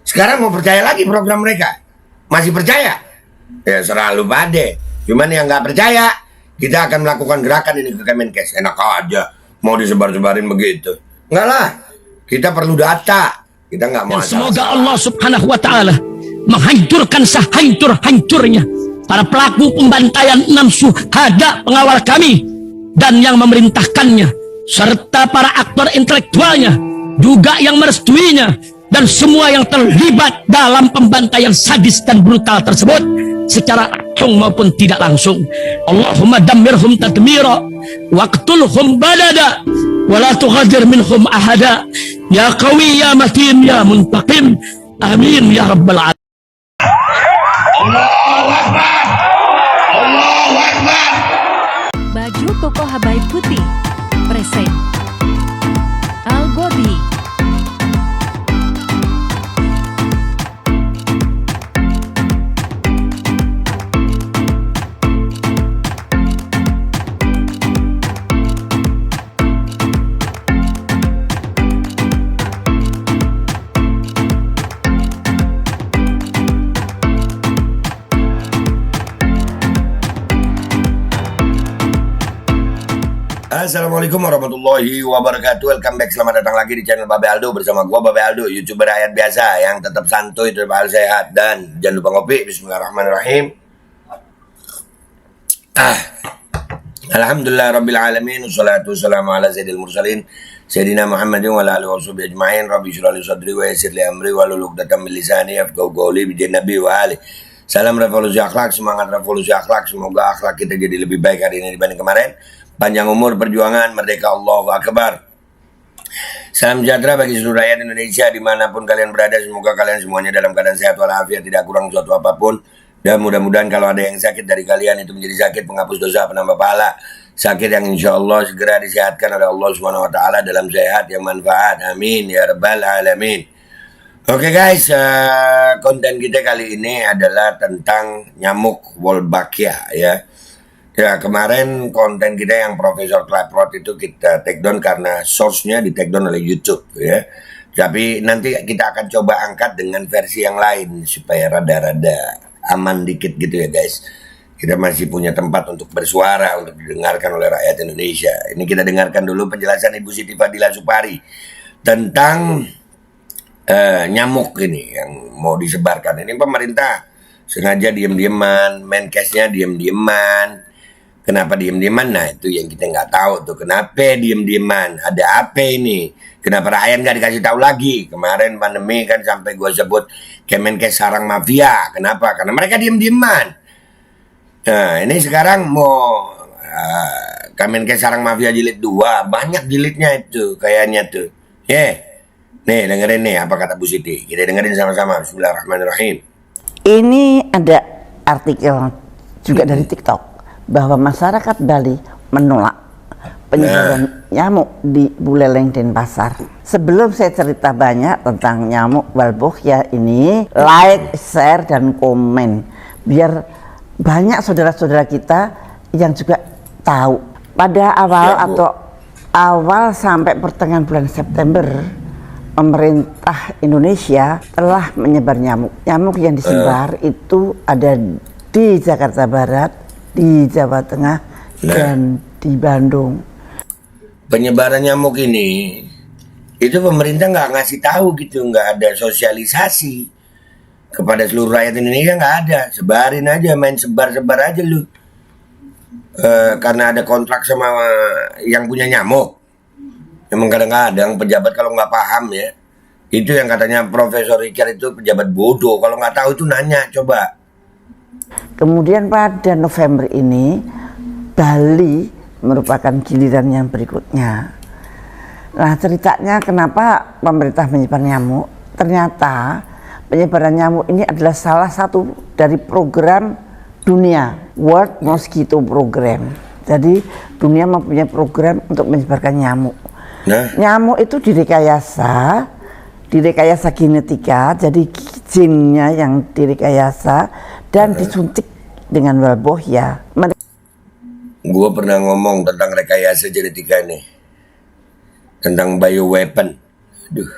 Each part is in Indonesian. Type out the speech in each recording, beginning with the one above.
Sekarang mau percaya lagi program mereka? Masih percaya? Ya selalu pade. Cuman yang nggak percaya, kita akan melakukan gerakan ini ke Kemenkes. Enak aja, mau disebar-sebarin begitu. Enggak lah, kita perlu data. Kita nggak mau. Dan semoga Allah Subhanahu Wa Taala menghancurkan sehancur-hancurnya para pelaku pembantaian 6 syuhada pengawal kami dan yang memerintahkannya, serta para aktor intelektualnya juga yang merestuinya, dan semua yang terlibat dalam pembantaian sadis dan brutal tersebut secara langsung maupun tidak langsung. Allahumma dammirhum tadmira waqtulhum balada wala tughadir minhum ahada ya qawi ya matin ya muntaqim amin ya rabbal alamin. Allahu Akbar. Allahu Akbar. Baju koko Habaib putih present Al Gobi. Assalamualaikum warahmatullahi wabarakatuh. Welcome back, selamat datang lagi di channel Babe Aldo bersama gua Babe Aldo, YouTuber rakyat biasa yang tetap santuy, tetap sehat, dan jangan lupa ngopi. Bismillahirrahmanirrahim. Alhamdulillah rabbil alamin, wassalatu wassalamu ala sayyidil mursalin sayyidina Muhammadin wa ala alihi washabihi ajmain. Rabbi shrah li sadri wa yassir li amri wahlul 'uqdatam min lisani yafqahu qawli bi nabi wa ali. Salam revolusi akhlak, semangat revolusi akhlak. Semoga akhlak kita jadi lebih baik hari ini dibanding kemarin. Panjang umur, perjuangan, merdeka, Allahu Akbar. Salam sejahtera bagi seluruh rakyat Indonesia dimanapun kalian berada. Semoga kalian semuanya dalam keadaan sehat walafiat, tidak kurang suatu apapun. Dan mudah-mudahan kalau ada yang sakit dari kalian itu menjadi sakit penghapus dosa, penambah pahala. Sakit yang insya Allah segera disehatkan oleh Allah Subhanahu Wa Taala dalam sehat yang manfaat. Amin ya rabbal alamin. Oke guys, konten kita kali ini adalah tentang nyamuk Wolbachia ya. Ya, kemarin konten kita yang Profesor Klaproth itu kita take down karena source-nya di take down oleh YouTube ya. Tapi nanti kita akan coba angkat dengan versi yang lain supaya rada-rada aman dikit gitu ya guys. Kita masih punya tempat untuk bersuara, untuk didengarkan oleh rakyat Indonesia. Ini kita dengarkan dulu penjelasan Ibu Siti Fadila Supari tentang nyamuk ini yang mau disebarkan. Ini pemerintah sengaja diem-dieman, Menkesnya diem-dieman. Kenapa diem-dieman? Nah itu yang kita nggak tahu tuh. Kenapa diem-dieman? Ada apa ini? Kenapa rakyat nggak dikasih tahu lagi? Kemarin pandemi kan sampai gue sebut Kemenkes sarang mafia. Kenapa? Karena mereka diem-dieman. Nah ini sekarang mau Kemenkes sarang mafia jilid 2. Banyak jilidnya itu kayaknya tuh. Nih dengerin nih apa kata Bu Siti. Kita dengerin sama-sama. Bismillahirrahmanirrahim. Ini ada artikel juga dari TikTok bahwa masyarakat Bali menolak penyebaran nyamuk di Buleleng Denpasar. Sebelum saya cerita banyak tentang nyamuk Wolbachia ini, like, share, dan komen biar banyak saudara-saudara kita yang juga tahu. Pada awal sampai pertengahan bulan September, pemerintah Indonesia telah menyebar nyamuk. Nyamuk yang disebar itu ada di Jakarta Barat, di Jawa Tengah, dan di Bandung. Penyebaran nyamuk ini itu pemerintah nggak ngasih tahu gitu, nggak ada sosialisasi kepada seluruh rakyat Indonesia, nggak ada. Sebarin aja, main sebar-sebar aja lu. Karena ada kontrak sama yang punya nyamuk. Emang kadang-kadang pejabat kalau nggak paham ya, itu yang katanya Profesor Richard itu pejabat bodoh. Kalau nggak tahu itu nanya, coba. Kemudian pada November ini Bali merupakan giliran yang berikutnya. Nah ceritanya kenapa pemerintah menyebar nyamuk? Ternyata penyebaran nyamuk ini adalah salah satu dari program dunia, World Mosquito Program. Jadi dunia mempunyai program untuk menyebarkan nyamuk. Nyamuk itu direkayasa genetika, jadi gennya yang direkayasa dan disuntik dengan Wolbachia. Gue pernah ngomong tentang rekayasa genetika nih, tentang bioweapon. Aduh,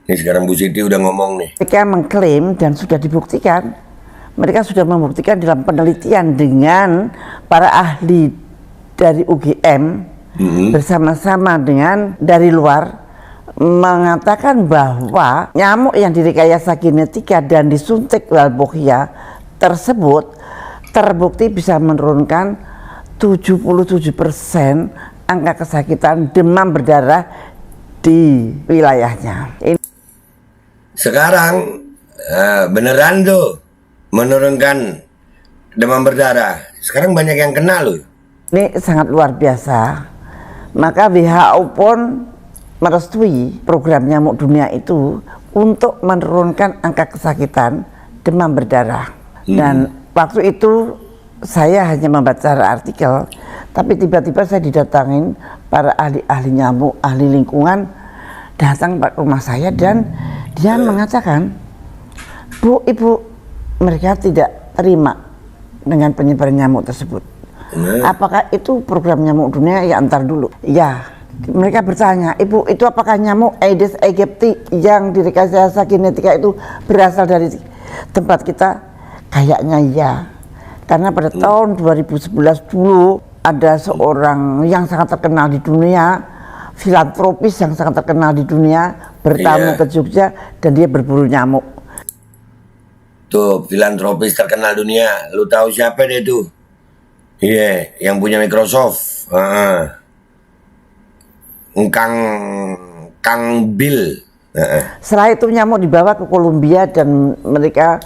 Ini sekarang Bu Siti udah ngomong nih. Mereka mengklaim dan sudah dibuktikan, mereka sudah membuktikan dalam penelitian dengan para ahli dari UGM bersama-sama dengan dari luar, mengatakan bahwa nyamuk yang direkayasa genetika dan disuntik Walbochia tersebut terbukti bisa menurunkan 77% angka kesakitan demam berdarah di wilayahnya. Sekarang beneran tuh menurunkan demam berdarah. Sekarang banyak yang kena loh. Ini sangat luar biasa. Maka WHO pun merestui program nyamuk dunia itu untuk menurunkan angka kesakitan demam berdarah. Dan waktu itu saya hanya membaca artikel, tapi tiba-tiba saya didatangin para ahli-ahli nyamuk, ahli lingkungan datang ke rumah saya dan dia mengatakan, Bu, Ibu, mereka tidak terima dengan penyebaran nyamuk tersebut. Apakah itu program nyamuk dunia? Ya, antar dulu. Ya, mereka bertanya, Ibu, itu apakah nyamuk Aedes aegypti yang direkayasa genetika itu berasal dari tempat kita? Kayaknya ya. Karena pada tahun 2011 dulu ada seorang yang sangat terkenal di dunia, filantropis yang sangat terkenal di dunia, bertamu ke Jogja dan dia berburu nyamuk. Tuh, filantropis terkenal dunia. Lu tahu siapa dia tuh? Iya, yang punya Microsoft. Kang Bill. Setelah itu nyamuk dibawa ke Kolombia dan mereka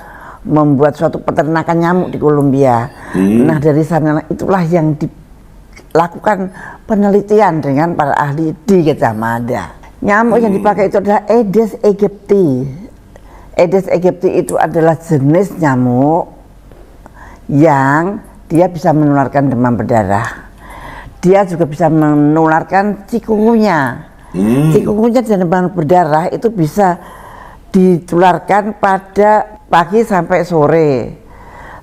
membuat suatu peternakan nyamuk di Kolombia. Nah, dari sana itulah yang dilakukan penelitian dengan para ahli di Gajah Mada. Nyamuk yang dipakai itu adalah Aedes aegypti. Aedes aegypti itu adalah jenis nyamuk yang dia bisa menularkan demam berdarah. Dia juga bisa menularkan cikungunya. Cikungunya dan demam berdarah itu bisa ditularkan pada pagi sampai sore.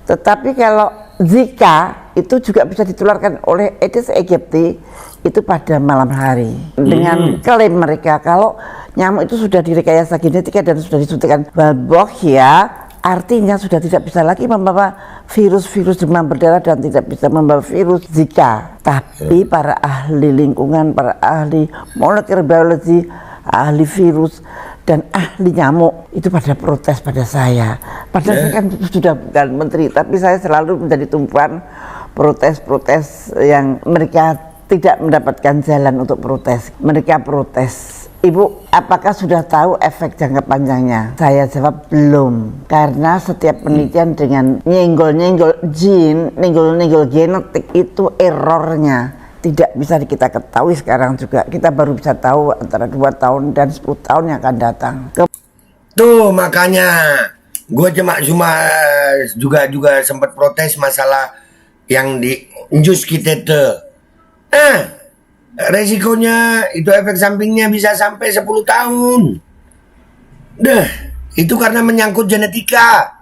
Tetapi kalau Zika itu juga bisa ditularkan oleh Aedes aegypti itu pada malam hari. Dengan klaim mereka kalau nyamuk itu sudah direkayasa genetika dan sudah disuntikkan Walbochia, artinya sudah tidak bisa lagi membawa virus-virus demam berdarah dan tidak bisa membawa virus Zika. Tapi para ahli lingkungan, para ahli molekuler biologi, ahli virus dan ahli nyamuk itu pada protes pada saya. Padahal saya kan sudah bukan menteri, tapi saya selalu menjadi tumpuan protes-protes yang mereka tidak mendapatkan jalan untuk protes. Mereka protes. Ibu, apakah sudah tahu efek jangka panjangnya? Saya jawab belum, karena setiap penelitian dengan nyenggol-nyenggol jin, nyenggol-nyenggol genetik itu errornya tidak bisa kita ketahui sekarang juga. Kita baru bisa tahu antara 2 tahun dan 10 tahun yang akan datang. Tuh makanya gue cuma juga sempat protes masalah yang di jus kita tuh. Resikonya itu efek sampingnya bisa sampai 10 tahun. Itu karena menyangkut genetika.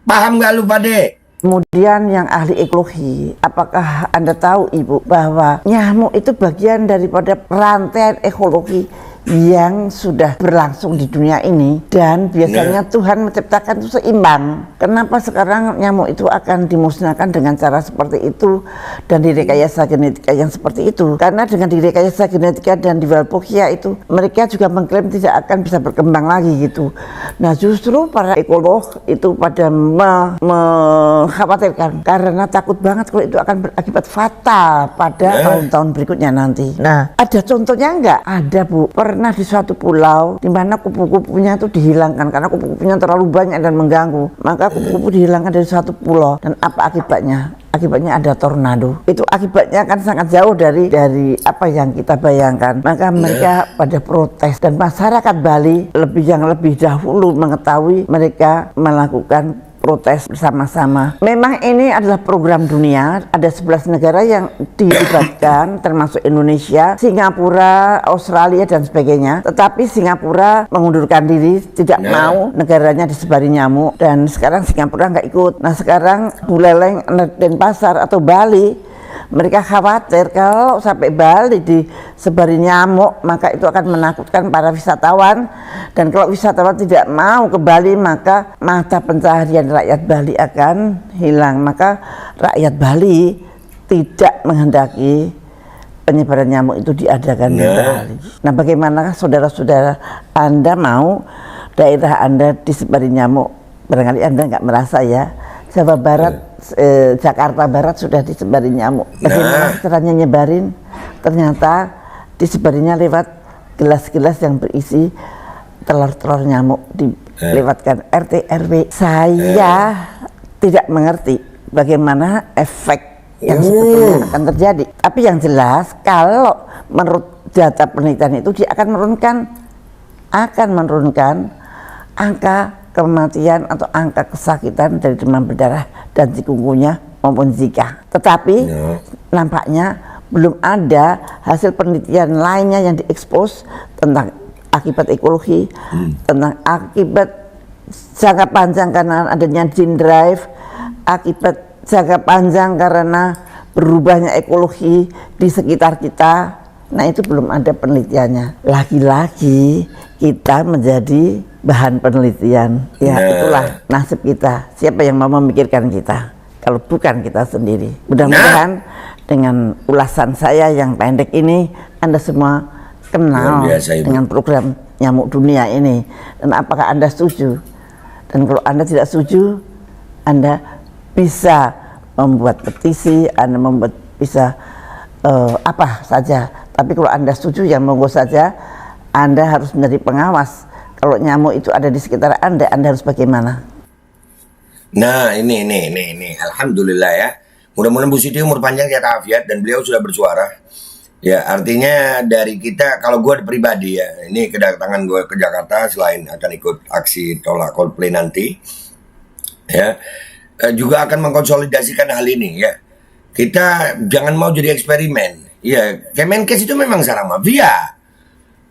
Paham gak lu Pade? Kemudian yang ahli ekologi, apakah Anda tahu Ibu bahwa nyamuk itu bagian daripada rantai ekologi yang sudah berlangsung di dunia ini, dan biasanya Tuhan menciptakan itu seimbang. Kenapa sekarang nyamuk itu akan dimusnahkan dengan cara seperti itu dan direkayasa genetika yang seperti itu? Karena dengan direkayasa genetika dan di Walbochia itu mereka juga mengklaim tidak akan bisa berkembang lagi gitu. Nah, justru para ekolog itu pada mengkhawatirkan karena takut banget kalau itu akan berakibat fatal pada tahun-tahun berikutnya nanti. Nah, ada contohnya enggak? Ada Bu. Pernah di suatu pulau di mana kupu-kupunya itu dihilangkan karena kupu-kupunya terlalu banyak dan mengganggu. Maka kupu-kupu dihilangkan dari suatu pulau, dan apa akibatnya? Akibatnya ada tornado. Itu akibatnya kan sangat jauh dari apa yang kita bayangkan. Maka mereka pada protes, dan masyarakat Bali lebih dahulu mengetahui, mereka melakukan protes bersama-sama. Memang ini adalah program dunia, ada 11 negara yang dilibatkan termasuk Indonesia, Singapura, Australia dan sebagainya. Tetapi Singapura mengundurkan diri, tidak mau negaranya disebari nyamuk, dan sekarang Singapura nggak ikut. Nah, sekarang Buleleng, Denpasar atau Bali Mereka khawatir kalau sampai Bali disebari nyamuk, maka itu akan menakutkan para wisatawan. Dan kalau wisatawan tidak mau ke Bali, maka mata pencaharian rakyat Bali akan hilang. Maka rakyat Bali tidak menghendaki penyebaran nyamuk itu diadakan di Bali. Nah, bagaimana saudara-saudara Anda mau daerah Anda disebari nyamuk? Barangkali Anda nggak merasa ya. Jawa Barat, Jakarta Barat sudah disebari nyamuk. Bagaimana caranya nyebarin? Ternyata disebarinya lewat gelas-gelas yang berisi telur-telur nyamuk, dilewatkan RT RW. Saya tidak mengerti bagaimana efek yang sebetulnya akan terjadi. Tapi yang jelas, kalau menurut data penelitian itu dia akan menurunkan angka kematian atau angka kesakitan dari demam berdarah dan chikungunya maupun Zika. Tetapi nampaknya belum ada hasil penelitian lainnya yang diekspos tentang akibat ekologi, tentang akibat jangka panjang karena adanya gene drive, akibat jangka panjang karena berubahnya ekologi di sekitar kita. Nah, itu belum ada penelitiannya. Lagi-lagi kita menjadi bahan penelitian. Ya, itulah nasib kita. Siapa yang mau memikirkan kita kalau bukan kita sendiri? Mudah-mudahan dengan ulasan saya yang pendek ini Anda semua kenal dengan program nyamuk dunia ini. Dan apakah Anda setuju? Dan kalau Anda tidak setuju, Anda bisa membuat petisi, Anda bisa apa saja. Tapi kalau Anda setuju, ya monggo saja. Anda harus menjadi pengawas. Kalau nyamuk itu ada di sekitar Anda harus bagaimana? Nah, ini. Alhamdulillah ya. Mudah-mudahan Bu Siti umur panjang, sehat afiat, dan beliau sudah bersuara. Ya, artinya dari kita, kalau gue pribadi ya, ini kedatangan gue ke Jakarta selain akan ikut aksi tolak Coldplay nanti, ya, juga akan mengkonsolidasikan hal ini ya. Kita jangan mau jadi eksperimen. Ya, Kemenkes itu memang sarang mafia.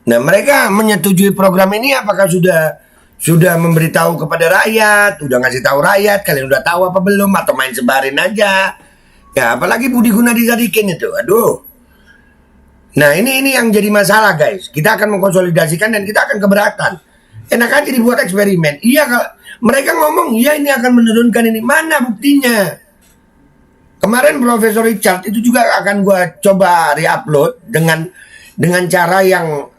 Nah, mereka menyetujui program ini apakah sudah memberitahu kepada rakyat, udah ngasih tahu rakyat, kalian udah tahu apa belum, atau main sebarin aja. Ya, apalagi Budi Gunadi Sadikin itu. Aduh. Nah, ini yang jadi masalah, guys. Kita akan mengkonsolidasikan dan kita akan keberatan. Enak aja dibuat eksperimen. Iya, mereka ngomong, iya ini akan menurunkan ini. Mana buktinya? Kemarin Profesor Richard itu juga akan gue coba re-upload dengan cara yang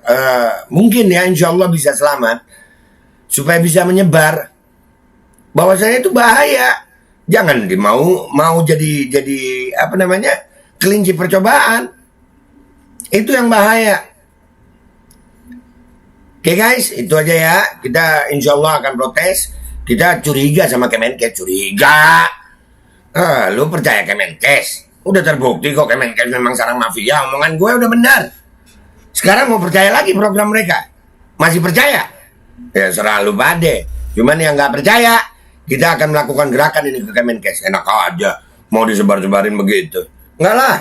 mungkin ya insya Allah bisa selamat, supaya bisa menyebar bahwasanya itu bahaya. Jangan mau jadi apa namanya, kelinci percobaan. Itu yang bahaya. Oke guys, itu aja ya. Kita insya Allah akan protes. Kita curiga sama Kemenkes, curiga. Lu percaya Kemenkes? Udah terbukti kok Kemenkes memang sarang mafia. Omongan gue udah benar. Sekarang mau percaya lagi program mereka? Masih percaya? Ya serah lu pade. Cuman yang nggak percaya, kita akan melakukan gerakan ini ke Kemenkes. Enak aja mau disebar-sebarin begitu. Enggak lah.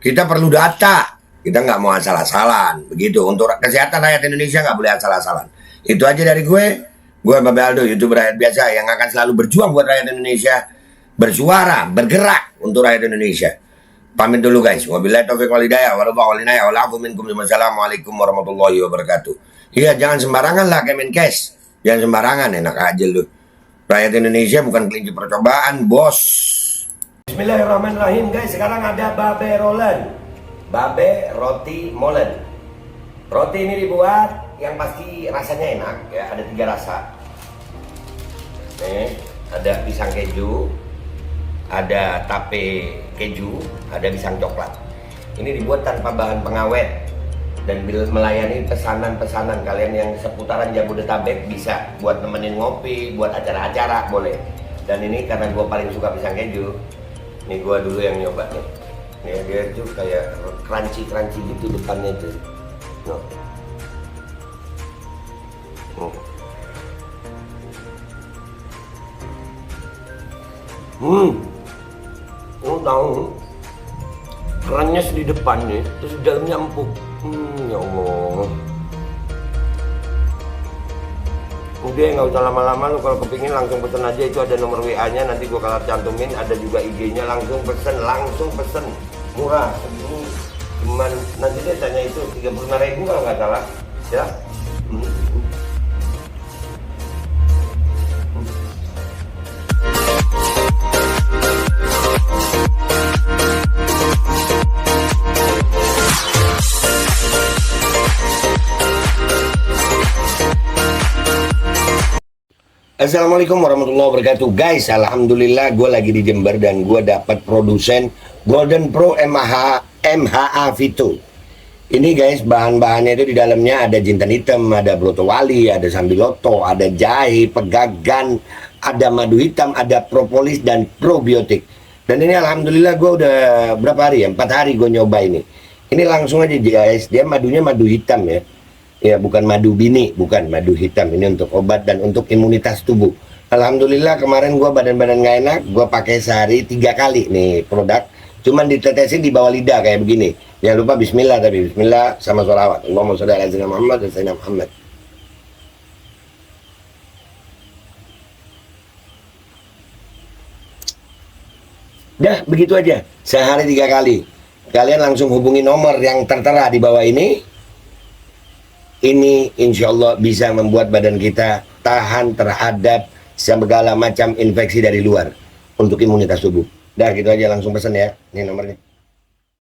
Kita perlu data. Kita nggak mau asal-asalan. Begitu. Untuk kesehatan rakyat Indonesia nggak boleh asal-asalan. Itu aja dari gue. Gue Babe Aldo, YouTuber rakyat biasa yang akan selalu berjuang buat rakyat Indonesia. Bersuara, bergerak untuk rakyat Indonesia. Pamit dulu guys. Wabillahi taufiq wal hidayah. Wassalamualaikum warahmatullahi wabarakatuh. Iya, jangan sembarangan lah Kemenkes. Jangan sembarangan, enak aja lu. Rakyat Indonesia bukan kelinci percobaan, bos. Bismillahirrahmanirrahim guys. Sekarang ada Babe Rolen, Babe Roti Molen. Roti ini dibuat yang pasti rasanya enak ya. Ada 3 rasa. Nih, ada pisang keju, ada tape keju, ada pisang coklat. Ini dibuat tanpa bahan pengawet dan melayani pesanan-pesanan kalian yang seputaran Jabodetabek. Bisa buat nemenin ngopi, buat acara-acara boleh. Dan ini karena gue paling suka pisang keju, nih gue dulu yang nyoba nih. Nih dia tuh kayak crunchy gitu depannya tuh. Lu tahu kerannya di depannya, terus di dalamnya empuk. Ya Allah. Udah nggak usah lama-lama, lu kalau kepingin langsung pesen aja, itu ada nomor WA-nya, nanti gua kalau cantumin, ada juga IG-nya, langsung pesen. murah. Ini cuman nanti dia tanya itu 35.000 kalau nggak salah ya. Assalamualaikum warahmatullahi wabarakatuh. Guys, alhamdulillah gue lagi di Jember dan gue dapat produsen Golden Pro MHA Vito. Ini guys, bahan-bahannya itu di dalamnya ada jintan hitam, ada broto wali, ada sambiloto, ada jahe, pegagan, ada madu hitam, ada propolis dan probiotik. Dan ini alhamdulillah gue udah berapa hari ya? 4 hari gue nyoba ini. Ini langsung aja guys, dia madunya madu hitam ya. Ya, bukan madu bini, bukan madu hitam. Ini untuk obat dan untuk imunitas tubuh. Alhamdulillah kemarin gua badan-badan nggak enak, gua pakai sehari 3 kali nih produk. Cuman ditetesin di bawah lidah kayak begini. Jangan lupa bismillah, tapi bismillah sama sholawat. Allahumma sholli ala sayyidina Muhammad dan sayyidina Muhammad. Dah, begitu aja. Sehari 3 kali. Kalian langsung hubungi nomor yang tertera di bawah ini. Ini insya Allah bisa membuat badan kita tahan terhadap segala macam infeksi dari luar untuk imunitas tubuh. Dah gitu aja, langsung pesan ya. Ini nomornya.